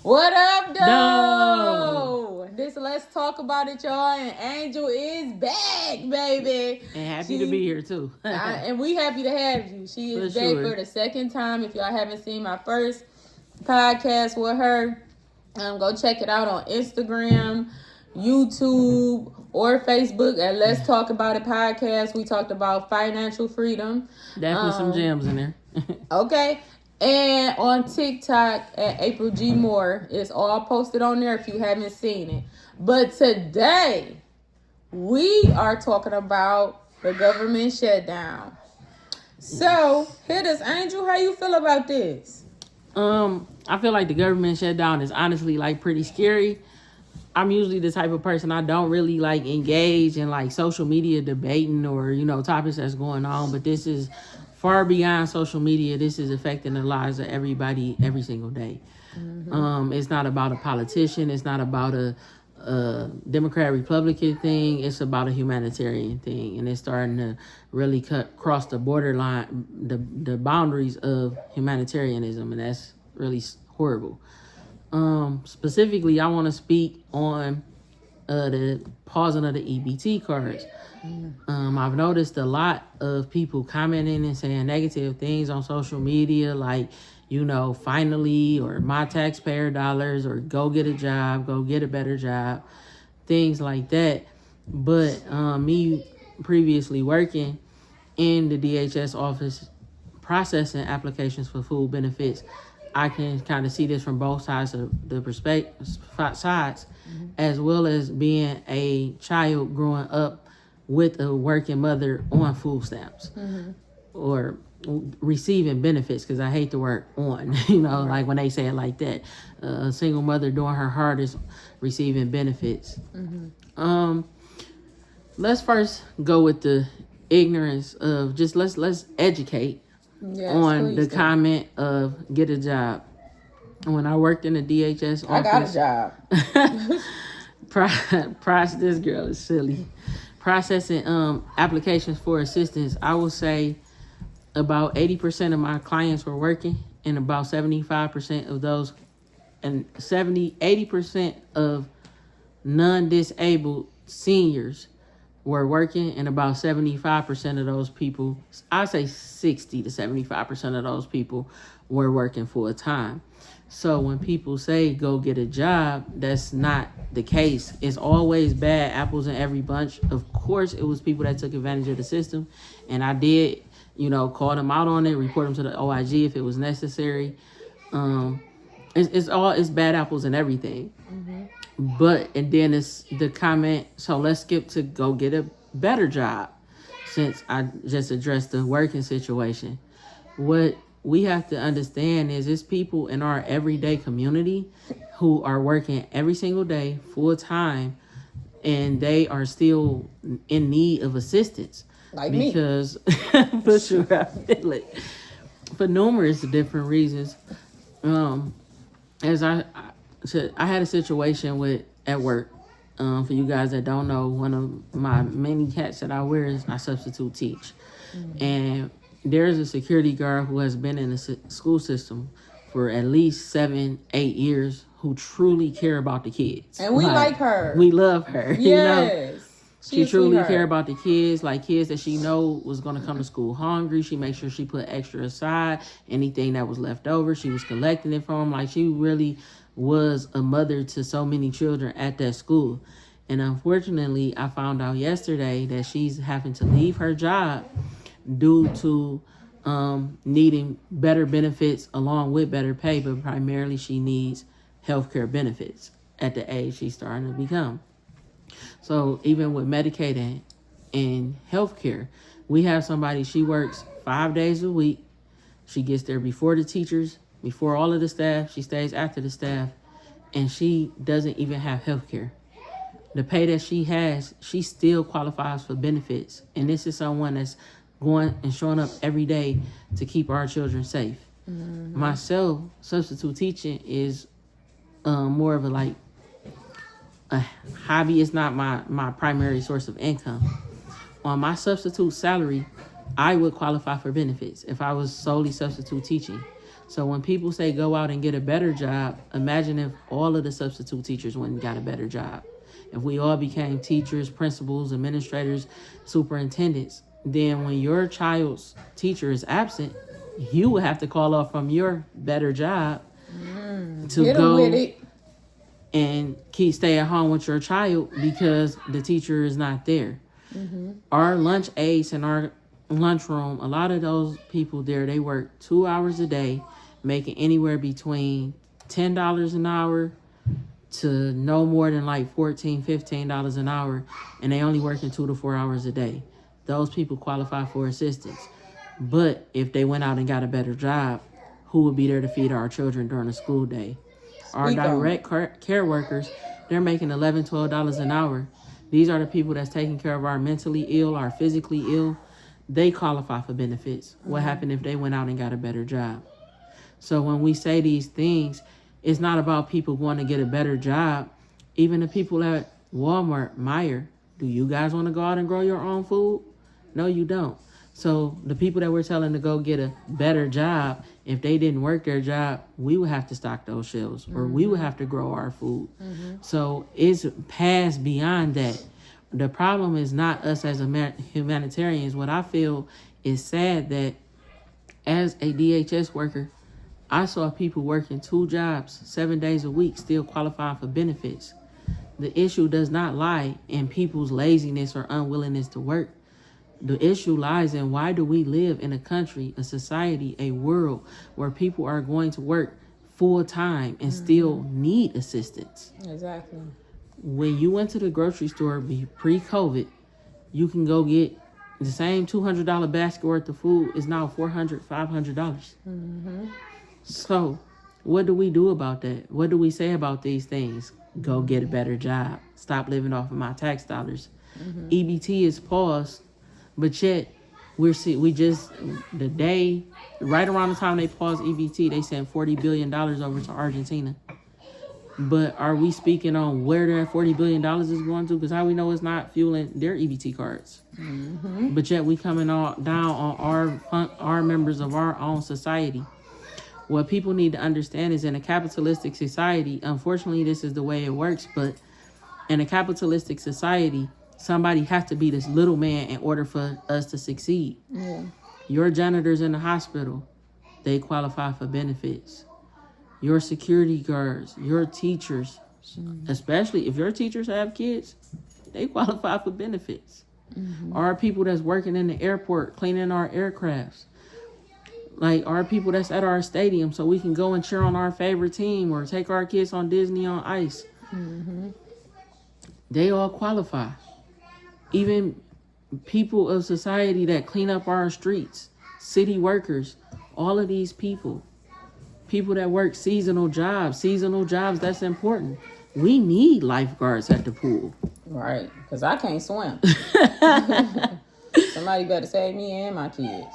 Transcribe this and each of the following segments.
What up, No. though? This Let's Talk About It, y'all. And Angel is back, baby. And happy to be here, too. And we happy to have you. She is back for the second time. If y'all haven't seen my first podcast with her, go check it out on Instagram, YouTube, or Facebook at Let's Talk About It podcast. We talked about financial freedom. Definitely some gems in there. Okay. And on TikTok at April G. Moore. It's all posted on there if you haven't seen it. But today, we are talking about the government shutdown. So, hit us, Angel. How you feel about this? I feel like the government shutdown is honestly like pretty scary. I'm usually the type of person, I don't really like engage in like social media debating or, topics that's going on. But this is far beyond social media. This is affecting the lives of everybody every single day. Mm-hmm. It's not about a politician. It's not about a Democrat Republican thing. It's about a humanitarian thing, and it's starting to really cross the borderline, the boundaries of humanitarianism, and that's really horrible. Specifically, I want to speak on the pausing of the EBT cards. I've noticed a lot of people commenting and saying negative things on social media, like, finally, or my taxpayer dollars, or go get a job, go get a better job, things like that. But me previously working in the DHS office processing applications for food benefits, I can kind of see this from both sides of the sides, as well as being a child growing up with a working mother on food stamps, or receiving benefits, because I hate the word on, like when they say it like that. A single mother doing her hardest, receiving benefits. Let's first go with the ignorance of just let's educate on the comment of get a job. When I worked in the DHS office, I got a job. This girl is silly. Processing applications for assistance, I would say about 80% of my clients were working, and about 75% of those, and 80% of non-disabled seniors were working, and about 75% of those people, I say 60 to 75% of those people were working full time. So when people say go get a job, that's not the case. It's always bad apples in every bunch. Of course, it was people that took advantage of the system, and I did, call them out on it, report them to the OIG if it was necessary. It's bad apples and everything. And then it's the comment, so let's skip to go get a better job, since I just addressed the working situation. What we have to understand is it's people in our everyday community who are working every single day, full time, and they are still in need of assistance. Like because, for sure, I feel it. For numerous different reasons. As I had a situation at work. For you guys that don't know, one of my many hats that I wear is I substitute teach. And there's a security guard who has been in the school system for at least 7-8 years, who truly care about the kids. And we like her. We love her. Yes. She truly care about the kids, like kids that she know was going to come to school hungry. She made sure she put extra aside. Anything that was left over, she was collecting it from them. Like, she really was a mother to so many children at that school. And unfortunately, I found out yesterday that she's having to leave her job due to needing better benefits along with better pay, but primarily she needs healthcare benefits at the age she's starting to become. So even with Medicaid and healthcare, we have somebody, she works 5 days a week. She gets there before the teachers, before all of the staff. She stays after the staff, and she doesn't even have healthcare. The pay that she has, she still qualifies for benefits. And this is someone that's going and showing up every day to keep our children safe. Myself, substitute teaching is more of a hobby. It's not my primary source of income. On my substitute salary, I would qualify for benefits if I was solely substitute teaching. So when people say go out and get a better job, imagine if all of the substitute teachers went and got a better job. If we all became teachers, principals, administrators, superintendents, then when your child's teacher is absent, you would have to call off from your better job to go with it. and stay at home with your child because the teacher is not there. Our lunch aides in our lunchroom, a lot of those people there, they work 2 hours a day, making anywhere between $10 an hour to no more than like $14, $15 an hour, and they only working 2 to 4 hours a day. Those people qualify for assistance. But if they went out and got a better job, who would be there to feed our children during the school day? Our direct care workers, they're making $11, $12 an hour. These are the people that's taking care of our mentally ill, our physically ill. They qualify for benefits. What happened if they went out and got a better job? So when we say these things, it's not about people going to get a better job. Even the people at Walmart, Meijer, do you guys want to go out and grow your own food? No, you don't. So the people that we're telling to go get a better job, if they didn't work their job, we would have to stock those shelves or we would have to grow our food. So it's past beyond that. The problem is not us as humanitarians. What I feel is sad that as a DHS worker, I saw people working 2 jobs, 7 days a week, still qualifying for benefits. The issue does not lie in people's laziness or unwillingness to work. The issue lies in why do we live in a country, a society, a world where people are going to work full time and still need assistance. Exactly. When you went to the grocery store pre-COVID, you can go get the same $200 basket worth of food is now $400, $500. So what do we do about that? What do we say about these things? Go get a better job. Stop living off of my tax dollars. EBT is paused, but yet the day right around the time they paused EBT, they sent $40 billion over to Argentina. But are we speaking on where that $40 billion is going to? Because how we know it's not fueling their EBT cards. But yet we coming down on our members of our own society. What people need to understand is in a capitalistic society, unfortunately this is the way it works, but in a capitalistic society, somebody has to be this little man in order for us to succeed. Your janitors in the hospital, they qualify for benefits. Your security guards, your teachers, especially if your teachers have kids, they qualify for benefits. Our people that's working in the airport, cleaning our aircrafts, like our people that's at our stadium so we can go and cheer on our favorite team or take our kids on Disney on Ice. They all qualify. Even people of society that clean up our streets, city workers, all of these people that work seasonal jobs, that's important. We need lifeguards at the pool. Right, because I can't swim. Somebody better save me and my kids.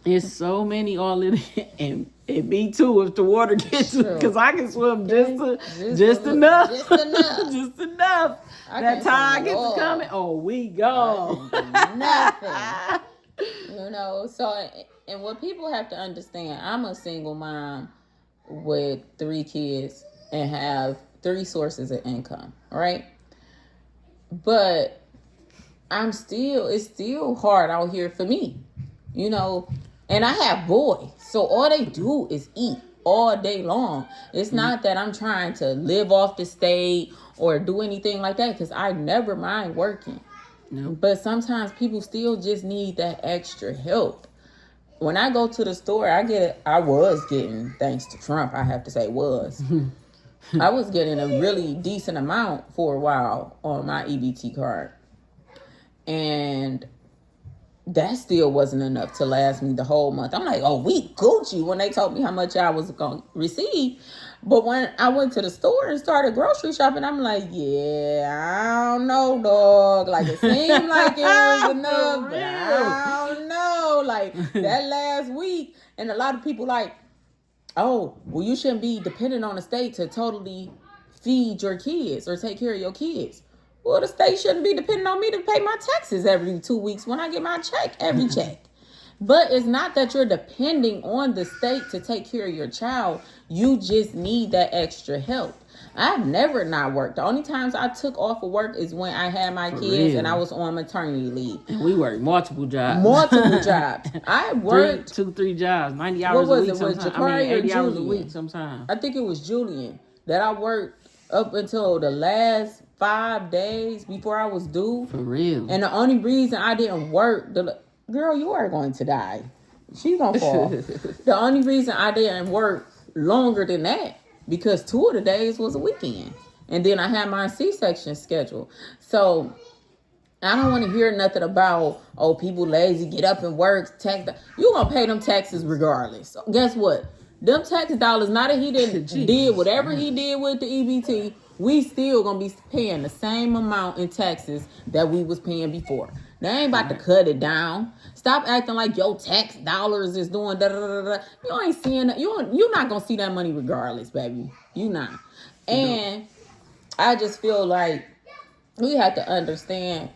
There's so many all in it, and me too if the water gets because I can swim just enough. Just enough. That tide gets coming. Oh, we go. Nothing. So and what people have to understand, I'm a single mom with 3 kids and have 3 sources of income, right? But it's still hard out here for me, and I have boys, so all they do is eat all day long. It's not that I'm trying to live off the state or do anything like that, because I never mind working. But sometimes people still just need that extra help. When I go to the store, I was getting, thanks to Trump, I have to say I was getting a really decent amount for a while on my EBT card. And that still wasn't enough to last me the whole month. I'm like, oh, we Gucci when they told me how much I was going to receive. But when I went to the store and started grocery shopping, I'm like, I don't know, dog. Like, it seemed like it was enough, but I don't know. Like, that last week, and a lot of people like, oh, well, you shouldn't be dependent on the state to totally feed your kids or take care of your kids. Well, the state shouldn't be depending on me to pay my taxes every 2 weeks when I get my check, every check. But it's not that you're depending on the state to take care of your child. You just need that extra help. I've never not worked. The only times I took off of work is when I had my For kids real. and I was on maternity leave. And we worked multiple jobs. Multiple jobs. I worked 3 jobs, 90 what hours a was week it? Was sometimes. Jakari or 80 hours a Julian? week sometimes. I think it was Julian that I worked up until the last 5 days before I was due. For real. And the only reason I didn't work, girl, you are going to die. She's gonna fall. The only reason I didn't work longer than that because 2 of the days was a weekend, and then I had my C-section scheduled. So I don't want to hear nothing about, oh, people lazy, get up and work, tax. You gonna pay them taxes regardless. So guess what? Them tax dollars, not that he didn't did whatever he did with the EBT, we still gonna be paying the same amount in taxes that we was paying before. They ain't about to cut it down. Stop acting like your tax dollars is doing da da da da. You ain't seeing that. You're not gonna see that money regardless, baby. You not. And I just feel like we have to understand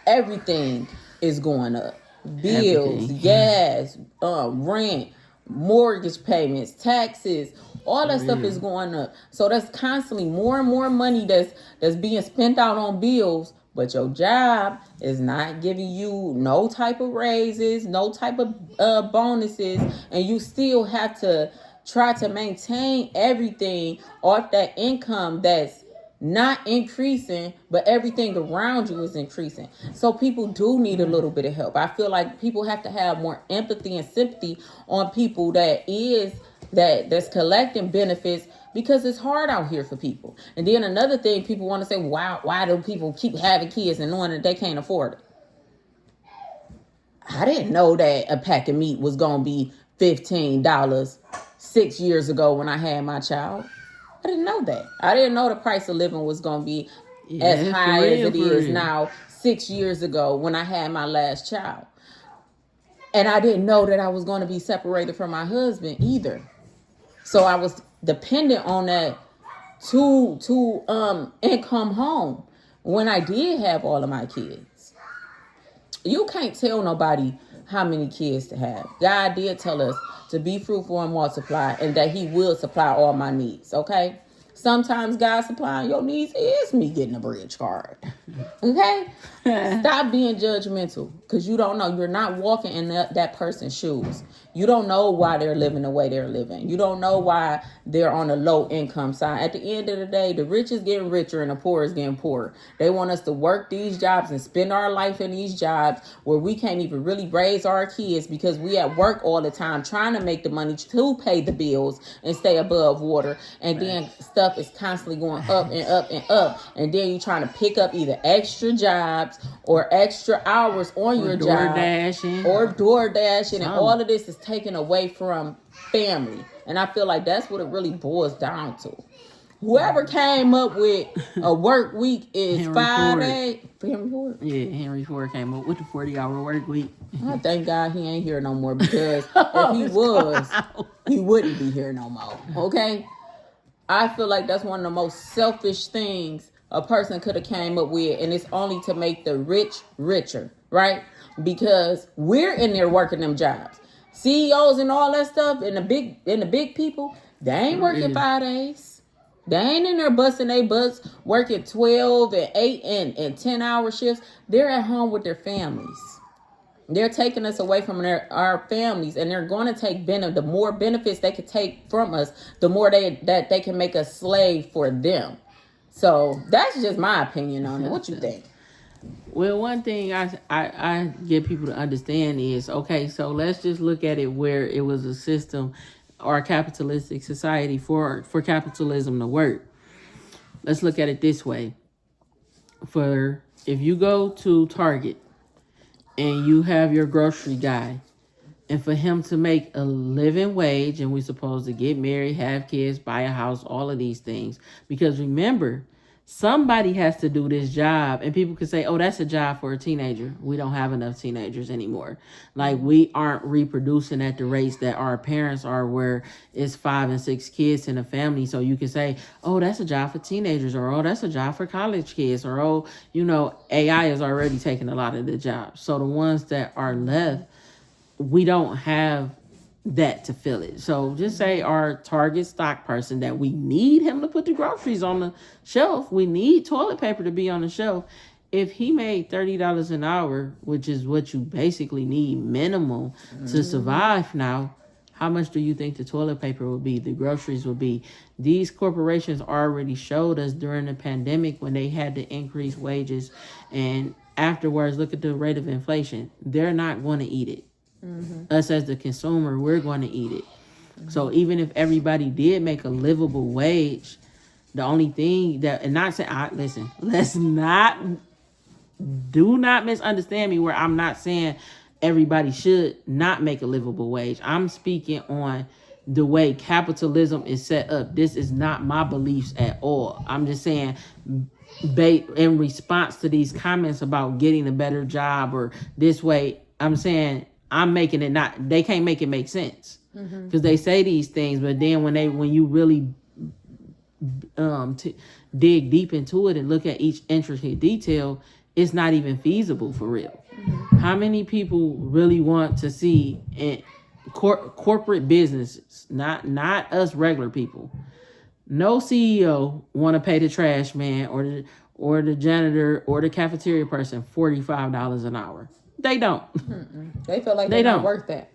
everything is going up. Bills, Everything. gas, rent, mortgage payments, taxes, all that stuff is going up. So that's constantly more and more money that's being spent out on bills. But your job is not giving you no type of raises, no type of bonuses, and you still have to try to maintain everything off that income that's not increasing, but everything around you is increasing. So people do need a little bit of help. I feel like people have to have more empathy and sympathy on people that's collecting benefits, because it's hard out here for people. And then another thing, people want to say, why do people keep having kids and knowing that they can't afford it? I didn't know that a pack of meat was going to be $15 6 years ago when I had my child. I didn't know that. I didn't know the price of living was going to be as high as it is now 6 years ago when I had my last child. And I didn't know that I was going to be separated from my husband either. So I was dependent on that to income home when I did have all of my kids. You can't tell nobody how many kids to have. God did tell us to be fruitful and multiply, and that he will supply all my needs, okay? Sometimes God supplying your needs is me getting a bridge card, okay? Stop being judgmental, because you don't know. You're not walking in that person's shoes. You don't know why they're living the way they're living. You don't know why they're on a low income side. At the end of the day, the rich is getting richer and the poor is getting poorer. They want us to work these jobs and spend our life in these jobs where we can't even really raise our kids because we at work all the time trying to make the money to pay the bills and stay above water. And then stuff is constantly going up and up and up. And then you're trying to pick up either extra jobs or extra hours on your job. Or door dashing. And all of this is taken away from family. And I feel like that's what it really boils down to. Whoever came up with a work week is Henry 5 days. Henry Ford? Yeah, Henry Ford came up with the 40-hour work week. I thank God he ain't here no more, because if he was, he wouldn't be here no more. Okay? I feel like that's one of the most selfish things a person could have came up with, and it's only to make the rich richer, right? Because we're in there working them jobs. CEOs and all that stuff, and the big people, they ain't working 5 days. They ain't in there busting their butts, working 12 and 8 and 10-hour shifts. They're at home with their families. They're taking us away from our families, and they're going to take the more benefits they could take from us, the more that they can make us slave for them. So that's just my opinion on it. What you think? Well, one thing I get people to understand is, okay, so let's just look at it where it was a system or a capitalistic society for capitalism to work. Let's look at it this way. If you go to Target and you have your grocery guy, and for him to make a living wage, and we're supposed to get married, have kids, buy a house, all of these things. Because remember, somebody has to do this job. And people could say, oh, that's a job for a teenager. We don't have enough teenagers anymore. Like, we aren't reproducing at the rates that our parents are, where it's 5 and 6 kids in a family. So you can say, oh, that's a job for teenagers, or oh, that's a job for college kids, or oh, AI is already taking a lot of the jobs. So the ones that are left, we don't have that to fill it. So just say our Target stock person that we need him to put the groceries on the shelf. We need toilet paper to be on the shelf. If he made $30 an hour, which is what you basically need minimum to survive now, how much do you think the toilet paper will be, the groceries will be? These corporations already showed us during the pandemic when they had to increase wages, and afterwards look at the rate of inflation. They're not going to eat it. Us as the consumer, we're going to eat it. So even if everybody did make a livable wage, the only thing that, and not say, listen, do not misunderstand me where I'm not saying everybody should not make a livable wage. I'm speaking on the way capitalism is set up. This is not my beliefs at all. I'm just saying, in response to these comments about getting a better job or this way, I'm saying I'm making it not, they can't make it make sense because they say these things, but then when you really dig deep into it and look at each intricate detail, it's not even feasible for real. How many people really want to see corporate businesses, not us regular people? No CEO want to pay the trash man or the janitor or the cafeteria person $45 an hour. They don't. They feel like they're not worth that.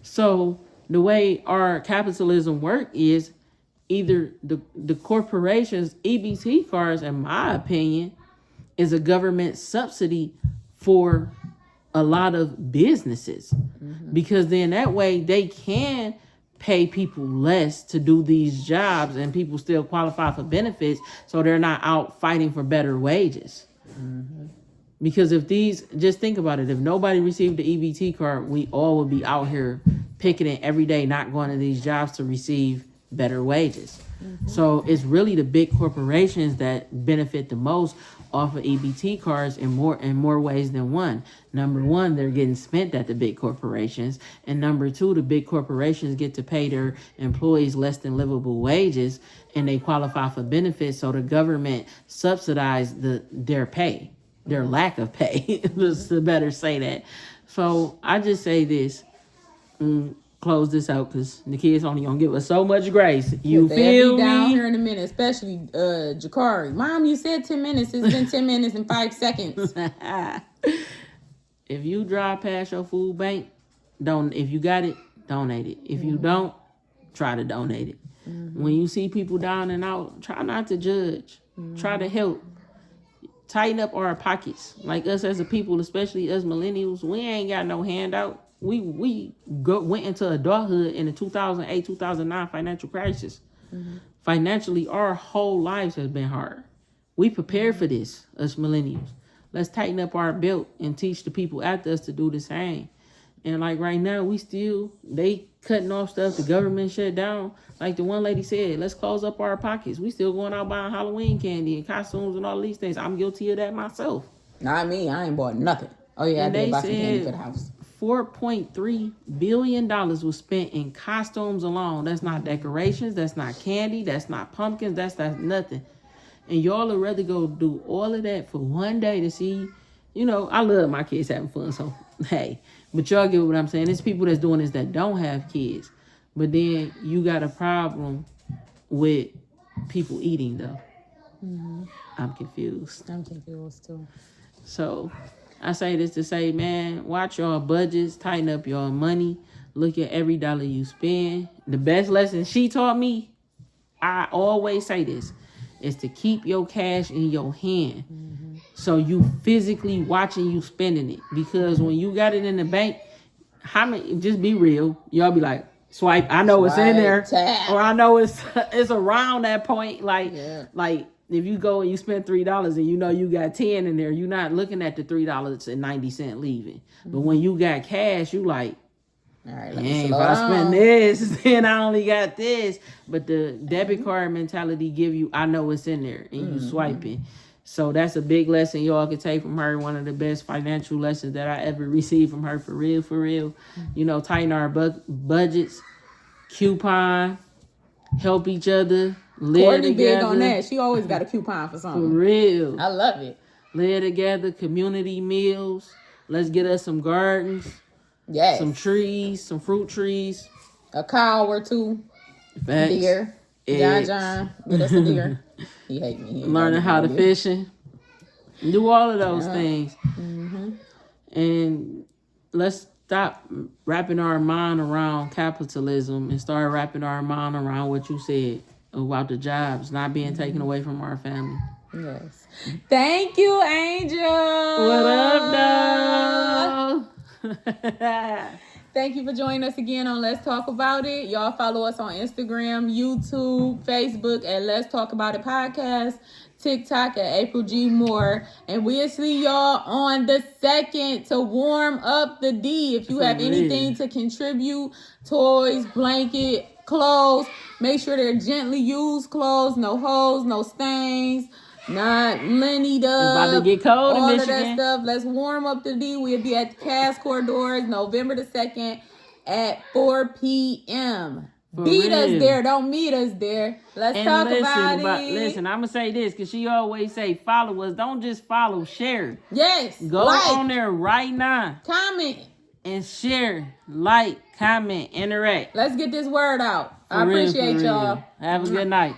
So the way our capitalism work is either the corporations, EBT cards, in my opinion, is a government subsidy for a lot of businesses. Because then that way they can pay people less to do these jobs and people still qualify for benefits, so they're not out fighting for better wages. Because just think about it, if nobody received the EBT card, we all would be out here picketing every day, not going to these jobs to receive better wages. So it's really the big corporations that benefit the most off of EBT cards in more ways than one. Number one, they're getting spent at the big corporations, and number two, the big corporations get to pay their employees less than livable wages, and they qualify for benefits. So the government subsidizes their pay, their lack of pay. Just to better say that. So I just say this. Close this out because the kids only gonna give us so much grace. You feel me? Down here in a minute, especially Jakari. Mom, you said 10 minutes. It's been 10 minutes and 5 seconds. If you drive past your food bank, if you got it, donate it. If you don't, try to donate it. When you see people down and out, try not to judge. Try to help. Tighten up our pockets. Like us as a people, especially us millennials, we ain't got no handout. We went into adulthood in the 2008-2009 financial crisis. Financially, our whole lives has been hard. We prepared for this, us millennials. Let's tighten up our belt and teach the people after us to do the same. And like right now, they cutting off stuff. The government shut down. Like the one lady said, let's close up our pockets. We still going out buying Halloween candy and costumes and all these things. I'm guilty of that myself. Not me. I ain't bought nothing. Oh yeah, I did buy some candy for the house. $4.3 billion was spent in costumes alone. That's not decorations. That's not candy. That's not pumpkins. That's nothing. And y'all would rather go do all of that for one day to see, I love my kids having fun. So, hey, but y'all get what I'm saying. It's people that's doing this that don't have kids. But then you got a problem with people eating, though. I'm confused. I'm confused, too. So I say this to say, man, watch your budgets, tighten up your money, look at every dollar you spend. The best lesson she taught me, I always say this, is to keep your cash in your hand. So you physically watching you spending it. Because when you got it in the bank, just be real. Y'all be like, swipe, I know it's in there. Tap. Or I know it's around that point. Like if you go and you spend $3 and you got 10 in there, you're not looking at the $3.90 leaving. But when you got cash, you like, all right, if I spend this, then I only got this. But the debit card mentality give you, I know it's in there, and you swiping. So that's a big lesson y'all can take from her. One of the best financial lessons that I ever received from her, for real. Tighten our budgets, coupon, help each other. Courtney big on that. She always got a coupon for something. For real. I love it. Live together, community meals. Let's get us some gardens. Yes. Some trees, some fruit trees. A cow or two. Facts. Deer. Eggs. John. Get us a deer. He hate me. He ain't Learning gonna how get to no deer. fishing. Do all of those Yeah. things. And let's stop wrapping our mind around capitalism and start wrapping our mind around what you said about the jobs not being taken away from our family. Yes. Thank you, Angel. What up, though? Thank you for joining us again on Let's Talk About It. Y'all follow us on Instagram, YouTube, Facebook at Let's Talk About It Podcast, TikTok at April G. Moore. And we'll see y'all on the 2nd to warm up the D. If you have anything to contribute, toys, blanket, clothes, make sure they're gently used clothes, no holes, no stains. Not Lenny Dub. It's about to get cold in all Michigan. of that stuff. Let's warm up the D. We'll be at the Cass Corridors November the 2nd at 4 p.m. Beat us there. Don't meet us there. Let's talk about it. Listen, I'm going to say this because she always say follow us. Don't just follow, share. Yes. Go on there right now. Comment. And share, like, comment, interact. Let's get this word out. I appreciate y'all. Have a good night.